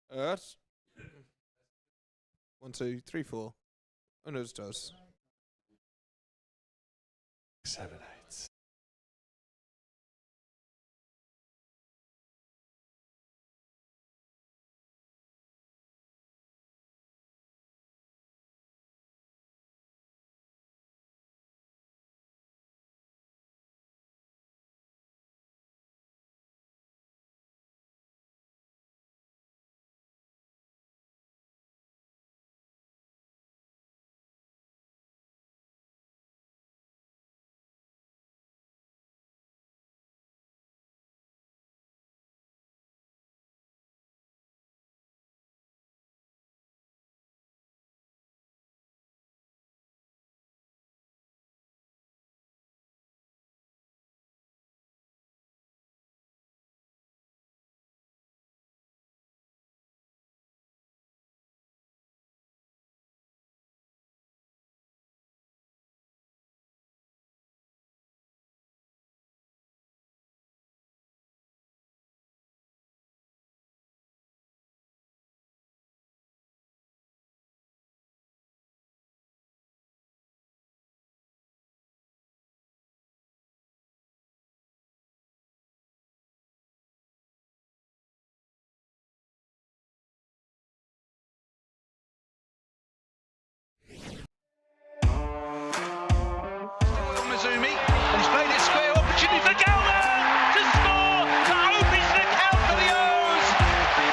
That's 1, 2, 3, 4. Oh no, it does. 7, 8. And he's played it square, opportunity for Galvin to score, that opens the count for the O's.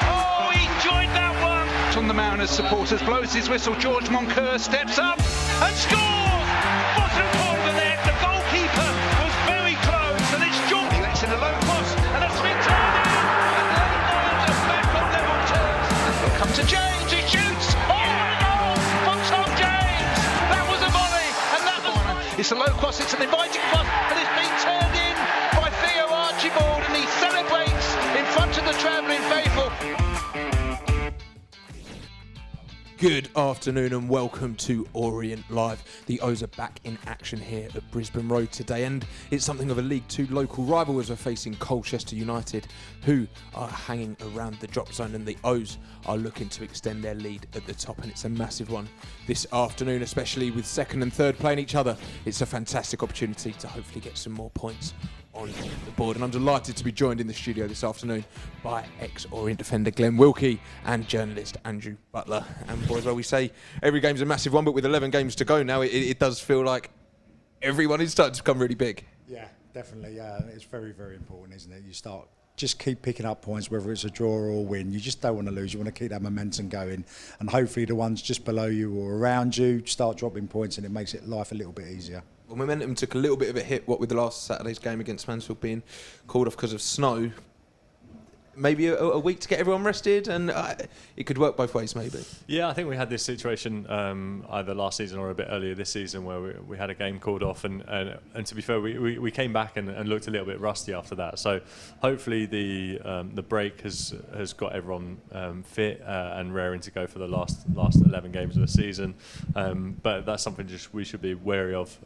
Oh, he enjoyed that one. From the Mariners supporters, blows his whistle, George Moncur steps up and scores! Bottom corner of the net, the goalkeeper was very close, and it's George. He lets in a low cross, and a Smyth turn in, and Leyton Orient are back on level terms. He'll come to James, he shoots, oh, and a goal from Tom James. That was a volley, and that was right. It's a low cross, it's an inviting cross, and it's been turned in by Theo Archibald, and he celebrates in front of the travelling faithful. Good afternoon and welcome to Orient Live. The O's are back in action here at Brisbane Road today, and it's something of a League Two local rival as we're facing Colchester United, who are hanging around the drop zone, and the O's are looking to extend their lead at the top, and it's a massive one this afternoon, especially with second and third playing each other. It's a fantastic opportunity to hopefully get some more points on the board, and I'm delighted to be joined in the studio this afternoon by ex-Orient defender Glenn Wilkie and journalist Andrew Butler. And boys, well, we say every game's a massive one, but with 11 games to go now, it does feel like everyone is starting to become really big. Yeah, definitely. It's very, very important, isn't it? You start just keep picking up points, whether it's a draw or a win. You just don't want to lose. You want to keep that momentum going, and hopefully the ones just below you or around you start dropping points, and it makes life a little bit easier. Well, momentum took a little bit of a hit, what with the last Saturday's game against Mansfield being called off because of snow. Maybe a week to get everyone rested, and it could work both ways, maybe. Yeah, I think we had this situation either last season or a bit earlier this season where we had a game called off, and to be fair, we came back and looked a little bit rusty after that. So hopefully the break has got everyone fit and raring to go for the last 11 games of the season. But that's something just we should be wary of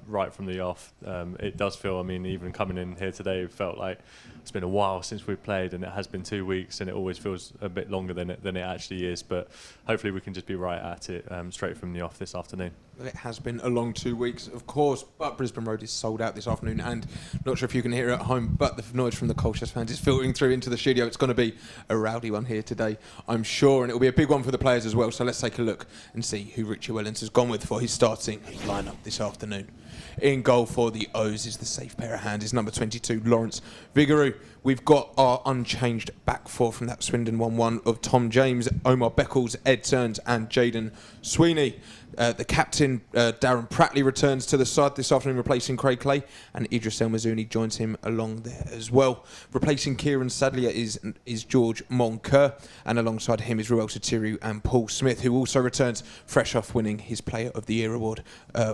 right from the off. It does feel, I mean, even coming in here today, it felt like it's been a while since we've played, and it has been 2 weeks, and it always feels a bit longer than it actually is. But hopefully we can just be right at it straight from the off this afternoon. Well, it has been a long 2 weeks, of course, but Brisbane Road is sold out this afternoon, and not sure if you can hear it at home, but the noise from the Colchester fans is filtering through into the studio. It's going to be a rowdy one here today, I'm sure, and it'll be a big one for the players as well. So let's take a look and see who Richie Wellens has gone with for his starting lineup this afternoon. In goal for the O's is the safe pair of hands, is number 22, Lawrence Vigouroux. We've got our unchanged back four from that Swindon 1-1 of Tom James, Omar Beckles, Ed Turns and Jaden Sweeney. The captain, Darren Pratley, returns to the side this afternoon, replacing Craig Clay, and Idris El Mazouni joins him along there as well. Replacing Kieran Sadlier is George Moncur, and alongside him is Ruel Satiru and Paul Smyth, who also returns fresh off winning his Player of the Year award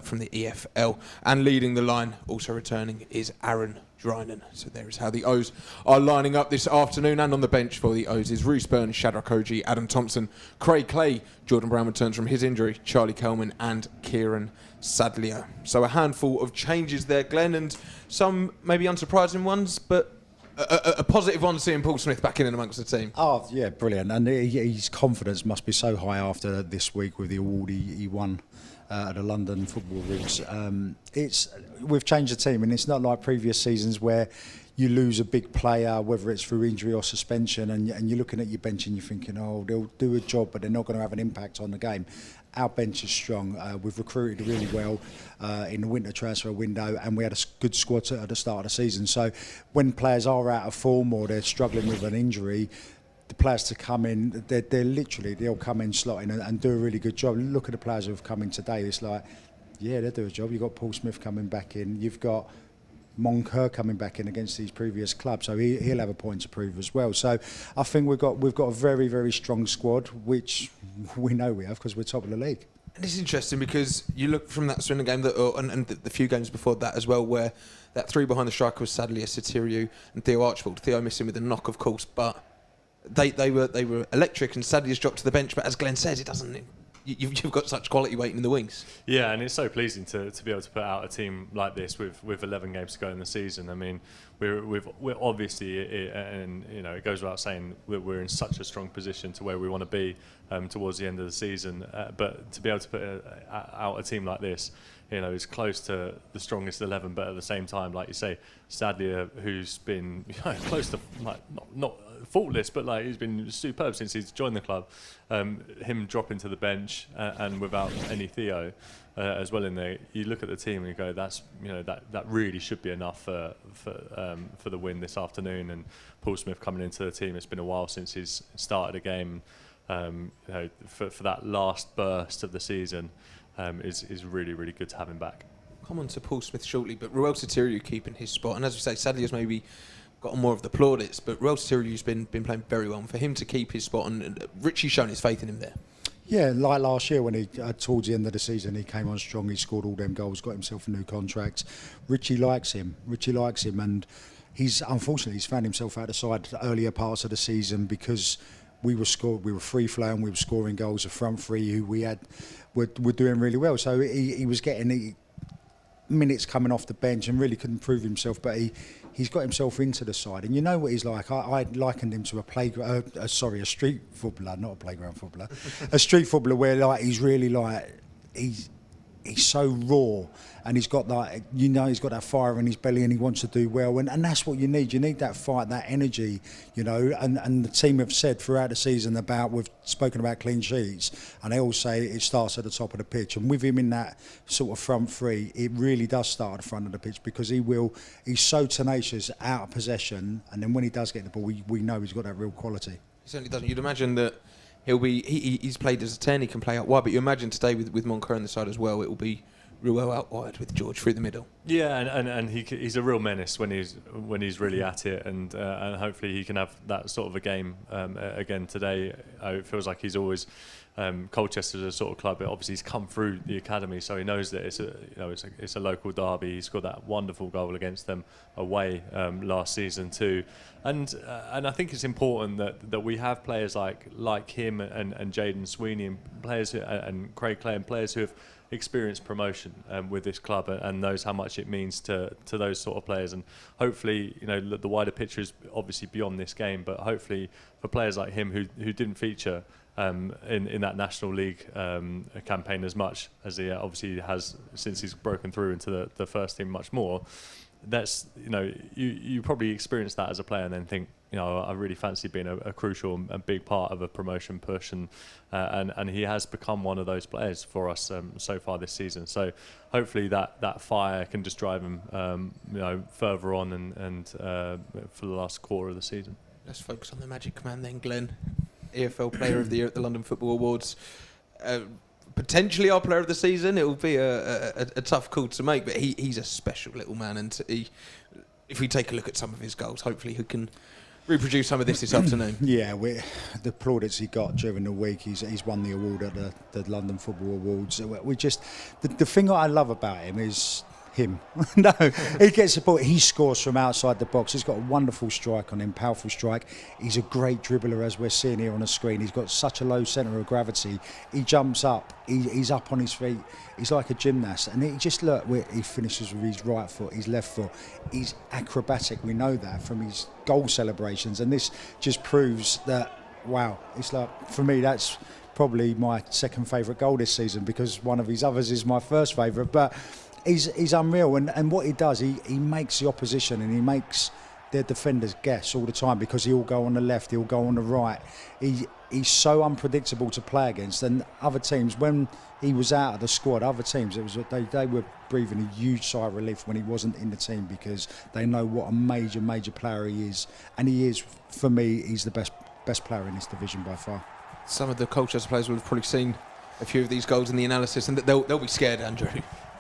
from the EFL. And leading the line, also returning, is Aaron Drynan. So there is how the O's are lining up this afternoon. And on the bench for the O's is Roose Byrne, Shadrach Oji, Adam Thompson, Craig Clay, Jordan Brown returns from his injury, Charlie Kelman and Kieran Sadlier. So a handful of changes there, Glenn, and some maybe unsurprising ones, but a positive one seeing Paul Smyth back in and amongst the team. Oh, yeah, brilliant. And his confidence must be so high after this week with the award he won at the London Football Awards. We've changed the team, and it's not like previous seasons where you lose a big player, whether it's through injury or suspension, and you're looking at your bench and you're thinking, oh, they'll do a job, but they're not going to have an impact on the game. Our bench is strong. We've recruited really well in the winter transfer window, and we had a good squad at the start of the season. So when players are out of form or they're struggling with an injury, the players to come in, they'll come in slotting and do a really good job. Look at the players who have come in today. It's like, yeah, they'll do a job. You've got Paul Smyth coming back in. You've got Moncur coming back in against these previous clubs, so he'll have a point to prove as well. So I think we've got a very, very strong squad, which we know we have because we're top of the league. And it's interesting because you look from that Swindon game and the few games before that as well, where that three behind the striker was sadly a Sotiriou and Theo Archibald. Theo missing with a knock, of course, but they were electric, and sadly has dropped to the bench. But as Glenn says, it doesn't. You've got such quality waiting in the wings. Yeah, and it's so pleasing to be able to put out a team like this with 11 games to go in the season. I mean, we're obviously, and you know, it goes without saying that we're in such a strong position to where we want to be towards the end of the season. But to be able to put out a team like this, you know, is close to the strongest 11, but at the same time, like you say, Sadlier, who's been close to not faultless, but like he's been superb since he's joined the club. Him dropping to the bench and without any Theo as well in there, you look at the team and you go, that's that really should be enough for the win this afternoon. And Paul Smyth coming into the team, it's been a while since he's started a game. For that last burst of the season, is really, really good to have him back. Come on to Paul Smyth shortly, but Ruel Sotiriou keeping his spot, and as we say, sadly has maybe gotten more of the plaudits, but Ruel Sotiriou's been playing very well, and for him to keep his spot, and Richie's shown his faith in him there. Yeah, like last year when he towards the end of the season he came on strong, he scored all them goals, got himself a new contract. Richie likes him, and he's found himself out of side earlier parts of the season because we were free flowing, we were scoring goals. The front three who we had were doing really well, so he was getting minutes coming off the bench and really couldn't prove himself, but he's got himself into the side. And you know what he's like. I likened him to a street footballer, not a playground footballer, a street footballer where like he's really like he's so raw, and he's got that, he's got that fire in his belly, and he wants to do well, and that's what you need. You need that fight, that energy, and the team have said throughout the season we've spoken about clean sheets, and they all say it starts at the top of the pitch, and with him in that sort of front three, it really does start at the front of the pitch, because he's so tenacious out of possession, and then when he does get the ball, we know he's got that real quality. He certainly doesn't. You'd imagine that he's played as a 10, he can play out wide, but you imagine today with Moncur on the side as well, it will be Ruel out wide with George through the middle. Yeah, and he's a real menace when he's really at it, and hopefully he can have that sort of a game again today. It feels like he's always Colchester's a sort of club. Obviously, he's come through the academy, so he knows that it's a local derby. He scored that wonderful goal against them away last season too, and I think it's important that we have players like him and Jaden Sweeney, and players and Craig Clay, and players who have experienced promotion with this club and knows how much it means to those sort of players. And hopefully, the wider picture is obviously beyond this game, but hopefully for players like him who didn't feature in that National League campaign as much as he obviously has since he's broken through into the first team much more. That's you probably experience that as a player and then think, I really fancy being a crucial and big part of a promotion push, and he has become one of those players for us so far this season. So hopefully that fire can just drive him further on and for the last quarter of the season. Let's focus on the Magic Man then, Glenn. EFL Player of the Year at the London Football Awards. Potentially our Player of the Season. It will be a tough call to make, but he's a special little man, and if we take a look at some of his goals, hopefully he can reproduce some of this afternoon. Yeah, the plaudits he got during the week, he's won the award at the London Football Awards. The thing that I love about him is him. No, he gets the ball. He scores from outside the box. He's got a wonderful strike on him, powerful strike. He's a great dribbler, as we're seeing here on the screen. He's got such a low centre of gravity. He jumps up. He's up on his feet. He's like a gymnast. And he just he finishes with his right foot, his left foot. He's acrobatic. We know that from his goal celebrations. And this just proves that, wow, it's like, for me, that's probably my second favourite goal this season, because one of his others is my first favourite. But he's unreal, and what he does, he makes the opposition and he makes their defenders guess all the time, because he'll go on the left, he'll go on the right. He's so unpredictable to play against, and other teams, when he was out of the squad, other teams, they were breathing a huge sigh of relief when he wasn't in the team, because they know what a major player he is, and he is, for me, he's the best player in this division by far. Some of the Colchester players will have probably seen a few of these goals in the analysis, and they'll be scared, Andrew.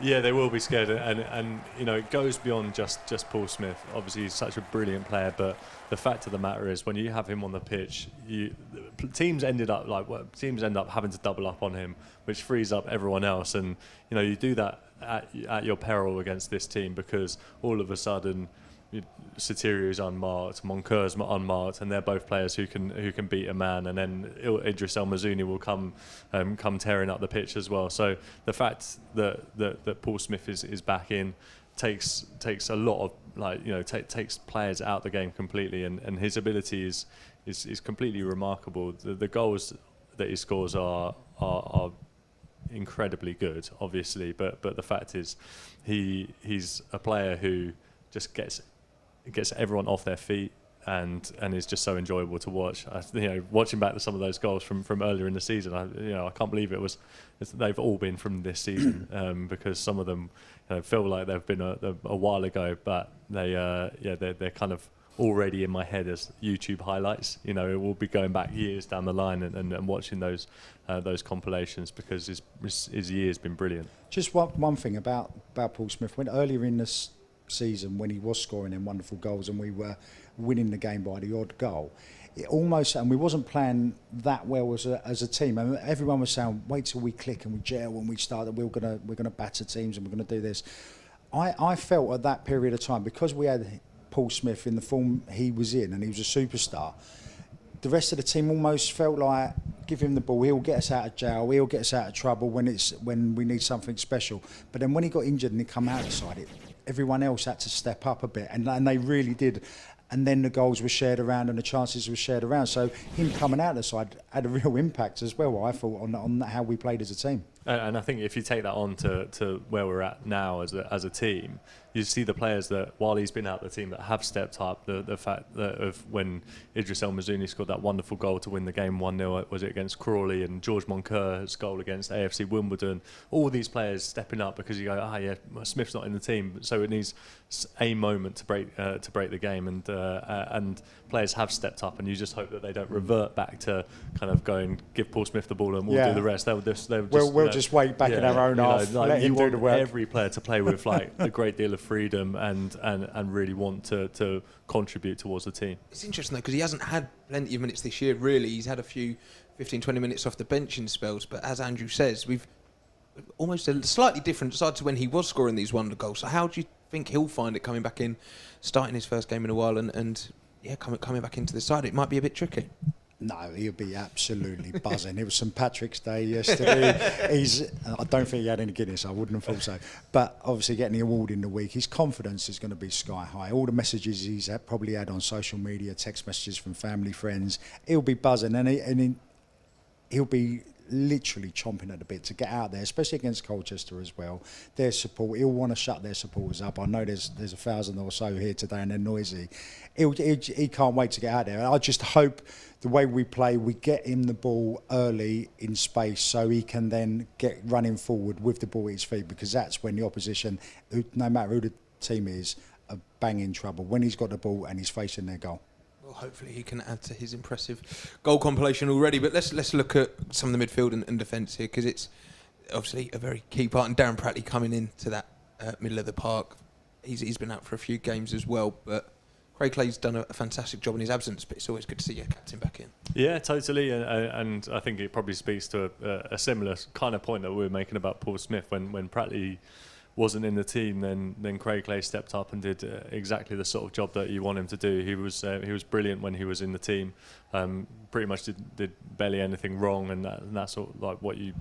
Yeah, they will be scared, and you know, it goes beyond just Paul Smyth. Obviously, he's such a brilliant player, but the fact of the matter is, when you have him on the pitch, teams end up having to double up on him, which frees up everyone else. And you know, you do that at your peril against this team, because all of a sudden, Sotirio's unmarked, Moncoeur's unmarked, and they're both players who can beat a man, and then Idris El Mazouni will come tearing up the pitch as well. So the fact that Paul Smyth is back in takes a lot of takes players out the game completely, and his ability is completely remarkable. The goals that he scores are incredibly good, obviously, but the fact is he's a player who just gets everyone off their feet, and is just so enjoyable to watch. Watching back to some of those goals from earlier in the season, I can't believe they've all been from this season, because some of them feel like they've been a while ago, but they're kind of already in my head as YouTube highlights. We'll be going back years down the line and watching those compilations, because his year's been brilliant. Just one thing about Paul Smyth. When earlier in this season, when he was scoring in wonderful goals and we were winning the game by the odd goal, and we wasn't playing that well as a team, and everyone was saying, wait till we click and we gel and we start, that we're gonna batter teams and we're gonna do this. I felt at that period of time, because we had Paul Smyth in the form he was in, and he was a superstar, the rest of the team almost felt like, give him the ball, he'll get us out of jail, he'll get us out of trouble when we need something special. But then when he got injured and he come out of the side, everyone else had to step up a bit, and they really did. And then the goals were shared around and the chances were shared around. So him coming out of the side had a real impact as well, I thought, on how we played as a team. And I think if you take that on to where we're at now as a team, you see the players that, while he's been out the team, that have stepped up. The fact that of when Idris El Mazouni scored that wonderful goal to win the game 1-0, was it against Crawley, and George Moncoeur's goal against AFC Wimbledon, all these players stepping up, because you go, Smith's not in the team, so it needs a moment to break the game, and players have stepped up, and you just hope that they don't revert back to kind of going, give Paul Smyth the ball and we'll do the rest. We'll just wait back in our own half, let him do the work. Every player to play with a great deal of freedom and really want to contribute towards the team. It's interesting though, because he hasn't had plenty of minutes this year, really. He's had a few 15-20 minutes off the bench in spells, but as Andrew says, we've almost a slightly different side to when he was scoring these wonder goals. So how do you think he'll find it coming back in, starting his first game in a while, and coming back into the side? It might be a bit tricky. No, he'll be absolutely buzzing. It was St Patrick's Day yesterday. I don't think he had any Guinness, I wouldn't have thought so. But obviously getting the award in the week, his confidence is going to be sky high. All the messages he's probably had on social media, text messages from family, friends, he'll be buzzing, and he'll be literally chomping at the bit to get out there, especially against Colchester as well. Their support, he'll want to shut their supporters up. I know there's 1,000 or so here today and they're noisy. He can't wait to get out there. I just hope the way we play, we get him the ball early in space so he can then get running forward with the ball at his feet, because that's when the opposition, no matter who the team is, are banging trouble when he's got the ball and he's facing their goal. Well, hopefully he can add to his impressive goal compilation already. But let's look at some of the midfield and defence here, because it's obviously a very key part. And Darren Prattley coming into that middle of the park, he's been out for a few games as well. But Craig Clay's done a fantastic job in his absence. But it's always good to see your captain back in. Yeah, totally. And I think it probably speaks to a similar kind of point that we were making about Paul Smyth when Prattley wasn't in the team, then Craig Clay stepped up and did exactly the sort of job that you want him to do. He was brilliant when he was in the team. Pretty much did barely anything wrong, and that's sort of like what you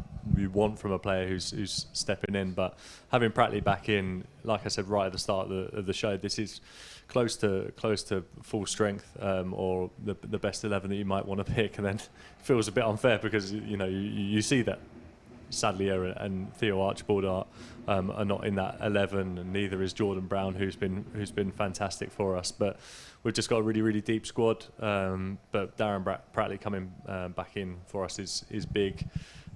want from a player who's stepping in. But having Pratley back in, like I said right at the start of the show, this is close to full strength, or the best 11 that you might want to pick, and then it feels a bit unfair because you see that Sadlier and Theo Archibald are not in that 11, and neither is Jordan Brown, who's been fantastic for us. But we've just got a really, really deep squad. But Darren Pratley coming back in for us is big.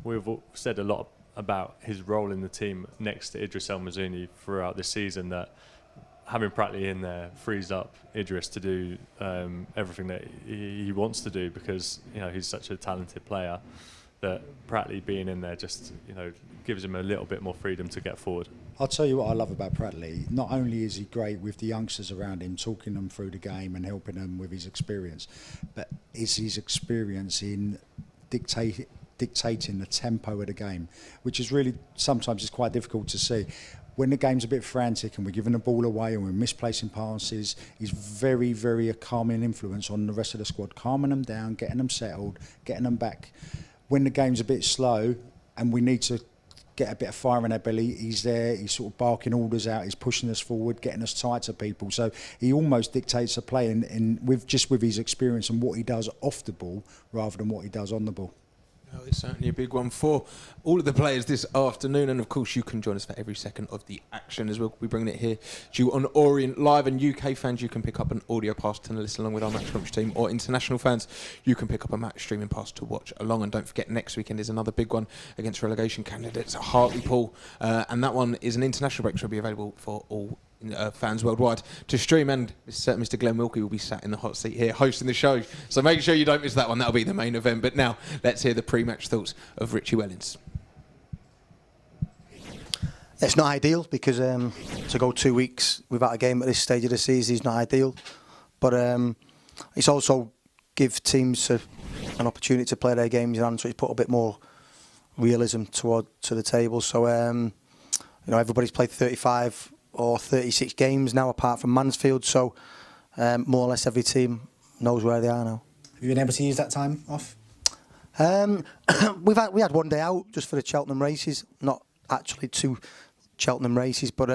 We've said a lot about his role in the team next to Idris El Mazouni throughout this season, that having Pratley in there frees up Idris to do everything that he wants to do, because he's such a talented player, that Pratley being in there just gives him a little bit more freedom to get forward. I'll tell you what I love about Pratley. Not only is he great with the youngsters around him, talking them through the game and helping them with his experience, but it's his experience in dictating the tempo of the game, which is really sometimes is quite difficult to see. When the game's a bit frantic and we're giving the ball away and we're misplacing passes, he's very, very a calming influence on the rest of the squad, calming them down, getting them settled, getting them back. When the game's a bit slow and we need to get a bit of fire in our belly, he's there, he's sort of barking orders out, he's pushing us forward, getting us tight to people. So he almost dictates the play with his experience and what he does off the ball rather than what he does on the ball. Oh, it's certainly a big one for all of the players this afternoon, and of course you can join us for every second of the action as well. We're bringing it here to you on Orient Live, and UK fans, you can pick up an audio pass to listen along with our match coverage team, or international fans, you can pick up a match streaming pass to watch along. And don't forget, next weekend is another big one against relegation candidates at Hartlepool, and that one is an international break, which will be available for all fans worldwide to stream, and Mr. Glenn Wilkie will be sat in the hot seat here hosting the show, so make sure you don't miss that one. That'll be the main event. But now let's hear the pre-match thoughts of Richie Wellens. It's not ideal because to go 2 weeks without a game at this stage of the season is not ideal, but it's also give teams an opportunity to play their games in hand, so it's put a bit more realism to the table. So everybody's played 35 or 36 games now, apart from Mansfield, so more or less every team knows where they are now. Have you been able to use that time off? We had 1 day out just for the Cheltenham races, not actually 2 Cheltenham races, but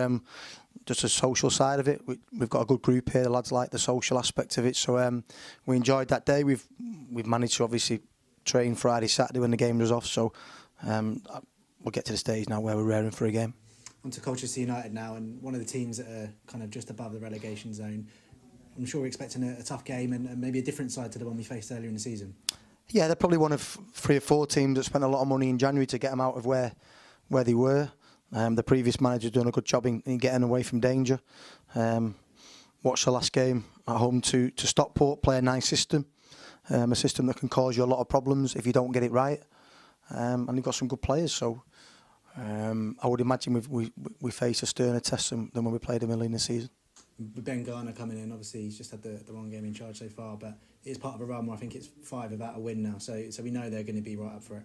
just a social side of it. We've got a good group here. The lads like the social aspect of it, so we enjoyed that day. We've managed to obviously train Friday, Saturday when the game was off, so we'll get to the stage now where we're raring for a game. On to Colchester United now, and one of the teams that are kind of just above the relegation zone. I'm sure we're expecting a tough game and maybe a different side to the one we faced earlier in the season. Yeah, they're probably one of 3 or 4 teams that spent a lot of money in January to get them out of where they were. The previous manager's done a good job in getting away from danger. Watched the last game at home to Stockport, play a nice system, a system that can cause you a lot of problems if you don't get it right. And they've got some good players, so I would imagine we face a sterner test than when we played them early in the season. With Ben Garner coming in, obviously he's just had the one game in charge so far, but it is part of a run where I think it's 5 without a win now, so we know they're going to be right up for it.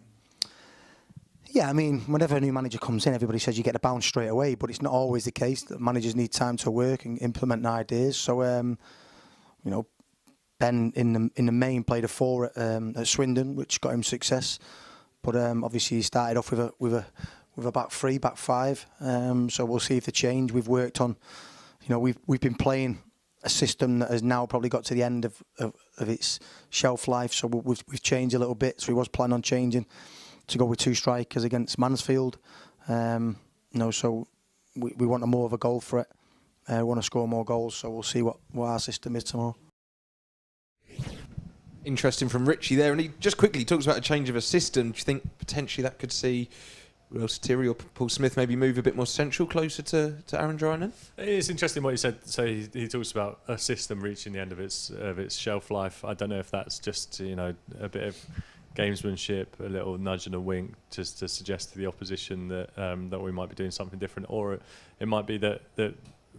Yeah, I mean, whenever a new manager comes in, everybody says you get a bounce straight away, but it's not always the case. That managers need time to work and implement ideas. So, Ben in the main played a 4 at Swindon, which got him success. But obviously he started off with a back 3, back 5. So we'll see if they change. We've worked on, we've been playing a system that has now probably got to the end of its shelf life. So we've changed a little bit. So he was planning on changing to go with 2 strikers against Mansfield. So we want more of a goal threat. We want to score more goals. So we'll see what our system is tomorrow. Interesting from Richie there, and he just quickly talks about a change of a system. Do you think potentially that could see Will Satiri or Paul Smyth maybe move a bit more central, closer to Aaron Drinan? It's interesting what you said. So he talks about a system reaching the end of its shelf life. I don't know if that's just a bit of gamesmanship, a little nudge and a wink, just to suggest to the opposition that we might be doing something different, or it might be that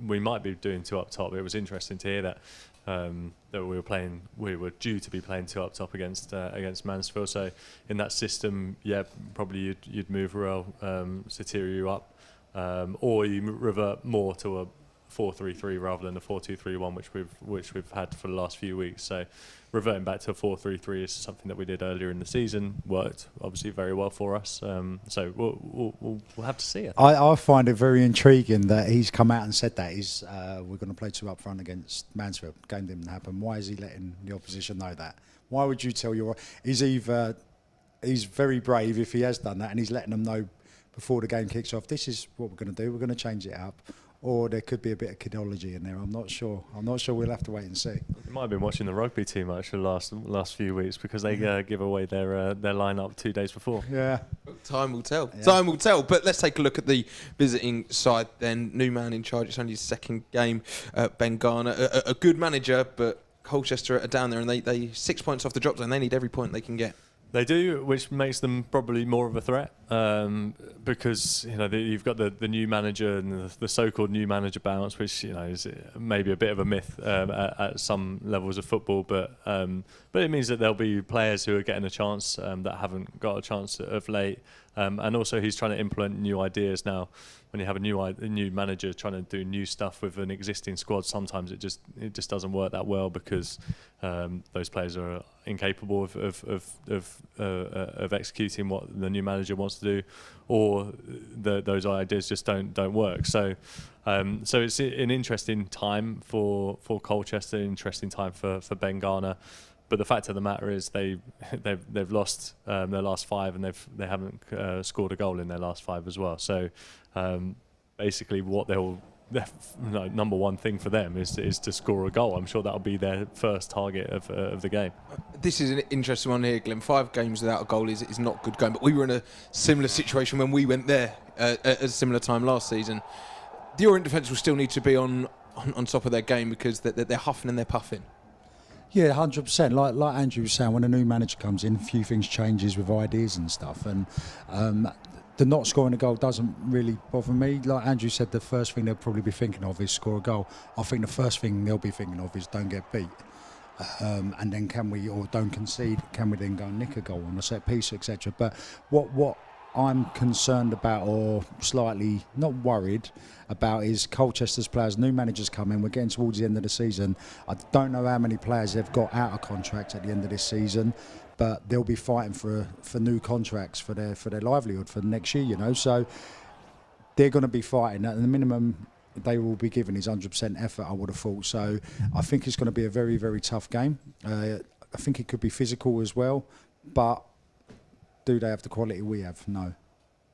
we might be doing 2 up top. It was interesting to hear that we were due to be playing 2 up top against Mansfield. So in that system, yeah, probably you'd move Ruel Satiriu up or you revert more to a 4-3-3 rather than a 4-2-3-1, which we've had for the last few weeks. So reverting back to a 4-3-3 is something that we did earlier in the season. Worked obviously very well for us. So we'll have to see it. I find it very intriguing that he's come out and said that we're going to play 2 up front against Mansfield. Game didn't happen. Why is he letting the opposition know that? Why would you tell he's very brave if he has done that, and he's letting them know before the game kicks off, this is what we're going to do. We're going to change it up. Or there could be a bit of kidology in there. I'm not sure. We'll have to wait and see. You might have been watching the rugby team actually last few weeks, because they give away their lineup 2 days before. Yeah. Time will tell. Yeah. Time will tell. But let's take a look at the visiting side then. New man in charge. It's only his second game. Ben Garner, a good manager, but Colchester are down there, and they 6 points off the drop zone. They need every point they can get. They do, which makes them probably more of a threat, because you've got the new manager and the so-called new manager bounce, which is maybe a bit of a myth at some levels of football, but it means that there'll be players who are getting a chance that haven't got a chance of late, and also he's trying to implement new ideas now. When you have a new manager trying to do new stuff with an existing squad, sometimes it just doesn't work that well, because those players are incapable of executing what the new manager wants to do, or those ideas just don't work. So it's an interesting time for Colchester, an interesting time for Ben Garner. But the fact of the matter is they've lost their last 5, and they haven't scored a goal in their last 5 as well. So basically, what their number one thing for them is to score a goal. I'm sure that'll be their first target of the game. This is an interesting one here, Glenn. 5 games without a goal is not good going. But we were in a similar situation when we went there at a similar time last season. The Orient defence will still need to be on top of their game, because they're huffing and they're puffing. Yeah, 100%. Like Andrew was saying, when a new manager comes in, a few things changes with ideas and stuff. And the not scoring a goal doesn't really bother me. Like Andrew said, the first thing they'll probably be thinking of is score a goal. I think the first thing they'll be thinking of is don't get beat. And then don't concede, can we then go and nick a goal on a set piece, etc. But what I'm concerned about, or slightly not worried about, is Colchester's players. New managers come in, we're getting towards the end of the season. I don't know how many players they've got out of contract at the end of this season, but they'll be fighting for new contracts for their livelihood for next year, so they're going to be fighting. At the minimum they will be given is 100% effort, I would have thought. So I think it's going to be a very, very tough game. I think it could be physical as well, but do they have the quality we have? No.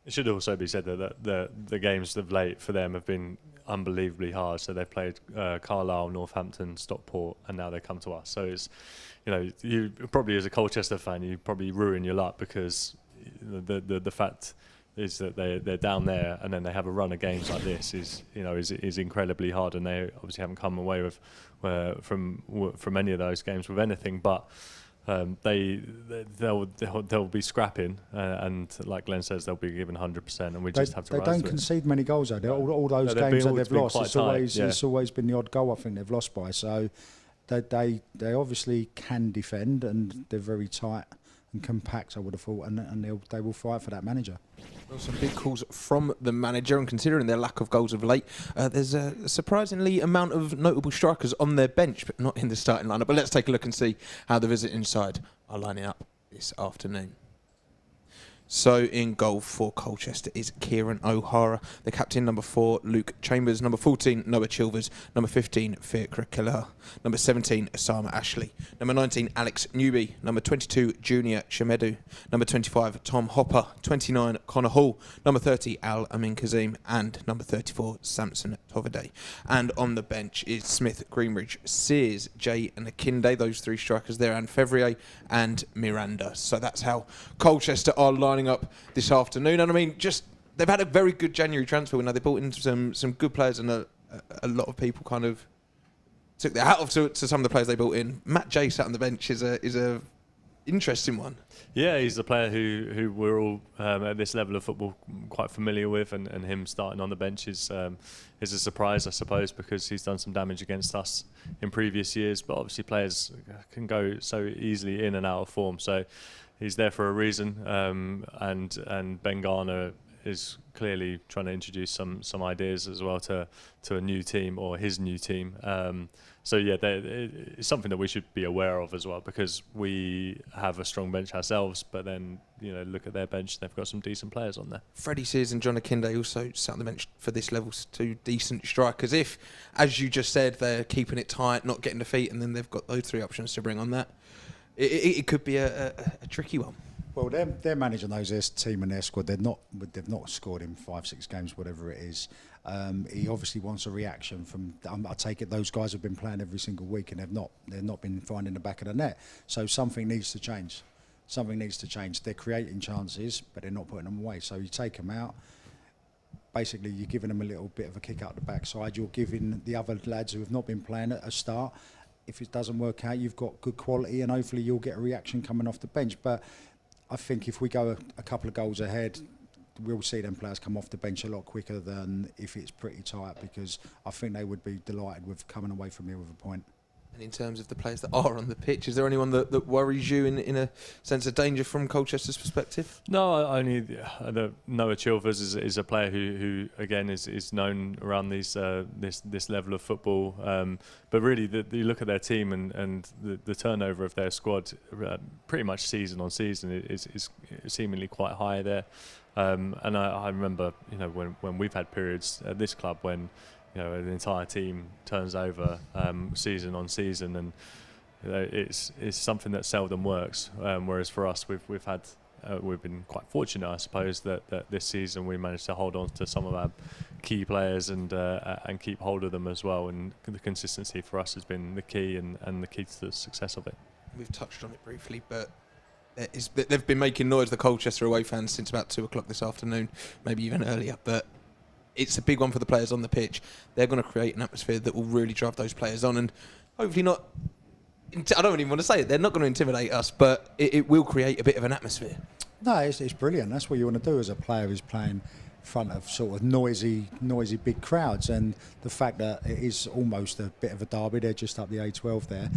It should also be said that the games of late for them have been unbelievably hard. So they've played Carlisle, Northampton, Stockport, and now they come to us. So it's, you probably, as a Colchester fan, you probably ruin your luck, because the fact is that they're down there, and then they have a run of games like this is incredibly hard, and they obviously haven't come away with from any of those games with anything, but. They'll be scrapping, and like Glenn says, they'll be given 100%, and we just have to. They don't concede many goals, though. All those games that they've lost, it's always been the odd goal I think they've lost by. So they obviously can defend, and they're very tight and compact, I would have thought, and they will fight for that manager. Well, some big calls from the manager, and considering their lack of goals of late, there's a surprisingly amount of notable strikers on their bench, but not in the starting lineup. But let's take a look and see how the visiting side are lining up this afternoon. So in goal for Colchester is Kieran O'Hara, the captain. Number 4, Luke Chambers. Number 14, Noah Chilvers. Number 15, Fiacre Kelleher. Number 17, Osama Ashley. Number 19, Alex Newby. Number 22, Junior Shamedu. Number 25, Tom Hopper. 29, Connor Hall. Number 30, Al Amin Kazim. And number 34, Samson Tovade. And on the bench is Smyth, Greenridge, Sears, Jay and Akinde. Those 3 strikers there, and Fevrier and Miranda. So that's how Colchester are lining up this afternoon. And I mean, they've had a very good January transfer window. They brought in some good players, and a lot of people kind of took their hat off to some of the players they brought in. Matt Jay sat on the bench is a interesting one. Yeah, he's a player who we're all at this level of football quite familiar with, and him starting on the bench is a surprise, I suppose, because he's done some damage against us in previous years. But obviously, players can go so easily in and out of form. So he's there for a reason, and Ben Garner is clearly trying to introduce some ideas as well to a new team, or his new team. So yeah, it's something that we should be aware of as well, because we have a strong bench ourselves, but then look at their bench, they've got some decent players on there. Freddie Sears and John Akinde also sat on the bench for this level, two decent strikers. If, as you just said, they're keeping it tight, not getting defeat, and then they've got those three options to bring on that, it could be a tricky one. Well, they're managing their team and their squad. They've not scored in 5-6 games, whatever it is. He obviously wants a reaction from. I take it those guys have been playing every single week and they've not been finding the back of the net. So something needs to change. Something needs to change. They're creating chances, but they're not putting them away. So you take them out. Basically, you're giving them a little bit of a kick out the backside. You're giving the other lads who have not been playing a start. If it doesn't work out, you've got good quality, and hopefully you'll get a reaction coming off the bench. But I think if we go a couple of goals ahead, we'll see them players come off the bench a lot quicker than if it's pretty tight, because I think they would be delighted with coming away from here with a point. And in terms of the players that are on the pitch, is there anyone that worries you in a sense of danger from Colchester's perspective? No, only Noah Chilvers is a player who again is known around this level of football. But really, you look at their team and the turnover of their squad, pretty much season on season, is seemingly quite high there. And I remember, when we've had periods at this club when the entire team turns over season on season, and it's something that seldom works. Whereas for us, we've been quite fortunate, I suppose, that this season we managed to hold on to some of our key players and keep hold of them as well. And the consistency for us has been the key and the key to the success of it. We've touched on it briefly, but they've been making noise, the Colchester away fans, since about 2 o'clock this afternoon, maybe even earlier. But it's a big one for the players on the pitch. They're going to create an atmosphere that will really drive those players on, and hopefully not. I don't even want to say it. They're not going to intimidate us, but it will create a bit of an atmosphere. No, it's brilliant. That's what you want to do as a player who's playing in front of sort of noisy big crowds, and the fact that it is almost a bit of a derby. They're just up the A12 there.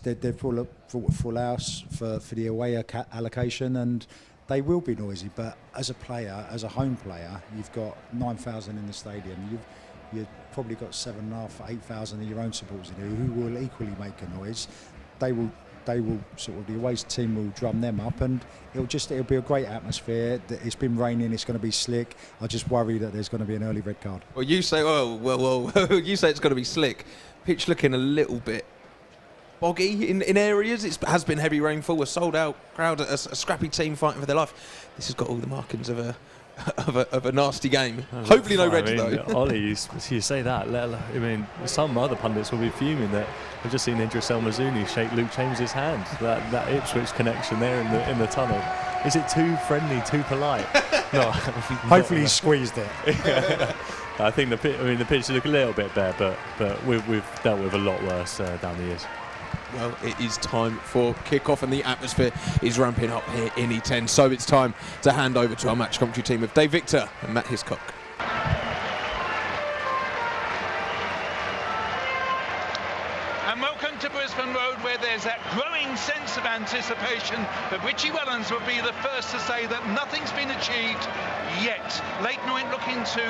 They're full house for the away allocation, and they will be noisy, but as a player, as a home player, you've got 9,000 in the stadium. You've probably got 7,500, 8,000 of your own supporters in here who will equally make a noise. They will sort of, the away team will drum them up, and it'll be a great atmosphere. It's been raining, it's going to be slick. I just worry that there's going to be an early red card. Well, you say, you say it's going to be slick. Pitch looking a little bit boggy in areas. It has been heavy rainfall, a sold out crowd, a scrappy team fighting for their life. This has got all the markings of a nasty game. Hopefully no reds though. Ollie, you say that. I mean, some other pundits will be fuming that we've just seen Idris El Mazouni shake Luke James's hand. That Ipswich connection there in the tunnel. Is it too friendly, too polite? No. Hopefully he squeezed it. I think the pitch look a little bit bare, but we've dealt with a lot worse down the years. Well, it is time for kick-off, and the atmosphere is ramping up here in E10. So it's time to hand over to our match commentary team of Dave Victor and Matt Hiscock. And welcome to Brisbane Road, where there's that growing sense of anticipation. But Richie Wellens will be the first to say that nothing's been achieved yet. Leyton Orient looking to